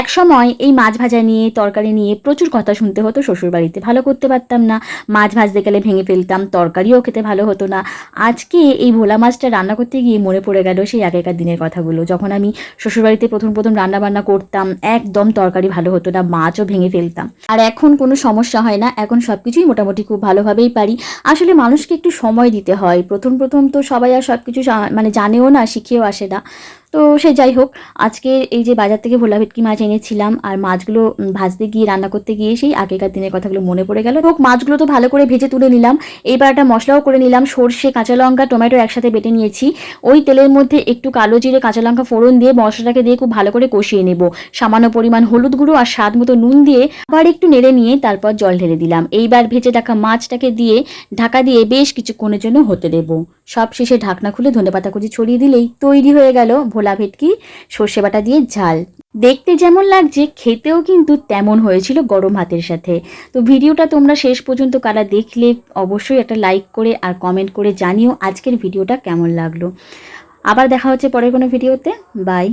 এক সময় এই মাছ ভাজা নিয়ে তরকারি নিয়ে প্রচুর কথা শুনতে হতো শ্বশুরবাড়িতে, ভালো করতে পারতাম না, মাছ ভাজতে গেলে ভেঙে ফেলতাম, তরকারিও খেতে ভালো হতো না। আজকে এই ভোলা মাছটা রান্না করতে গিয়ে মনে পড়ে গেল সেই আগেকার দিনের কথাগুলো, যখন আমি শ্বশুরবাড়িতে প্রথম প্রথম রান্না বান্না করতাম, একদম তরকারি ভালো হতো না, মাছও ভেঙে ফেলতাম। আর এখন কোনো সমস্যা হয় না, এখন সব কিছুই মোটামুটি খুব ভালোভাবেই পারি। আসলে মানুষকে একটু সময় দিতে হয়, প্রথম প্রথম তো সবাই আর সব কিছু মানে জানেও না, শিখেও আসে না। তো সে যাই হোক, আজকে এই যে বাজার থেকে ভোলা ভেটকি মাছ এনেছিলাম, আর মাছগুলো ভাজতে গিয়ে রান্না করতে গিয়ে সেই আগেকার দিনের কথাগুলো মনে পড়ে গেল। হোক, মাছগুলো তো ভালো করে ভেজে তুলে নিলাম। এইবার একটা মশলাও করে নিলাম, সর্ষে, কাঁচা লঙ্কা, টমেটো একসাথে বেটে নিয়েছি। ওই তেলের মধ্যে একটু কালো জিরে, কাঁচা লঙ্কা ফোড়ন দিয়ে মশলাটাকে দিয়ে খুব ভালো করে কষিয়ে নেব। সামান্য পরিমাণ হলুদ গুঁড়ো আর স্বাদ মতো নুন দিয়ে আবার একটু নেড়ে নিয়ে তারপর জল ঢেলে দিলাম। এইবার ভেজে রাখা মাছটাকে দিয়ে ঢাকা দিয়ে বেশ কিছুক্ষণের জন্য হতে দেব। সব শেষে ঢাকনা খুলে ধনেপাতা কুচি ছড়িয়ে দিলেই তৈরি হয়ে গেল ভোলা ভেটকি সর্ষে বাটা দিয়ে ঝাল। দেখতে যেমন লাগছে, খেতেও কিন্তু তেমন হয়েছিল গরম ভাতের সাথে। তো ভিডিওটা তোমরা শেষ পর্যন্ত কারা দেখলে অবশ্যই একটা লাইক করে আর কমেন্ট করে জানিও আজকের ভিডিওটা কেমন লাগলো। আবার দেখা হচ্ছে পরের কোনো ভিডিওতে। বাই।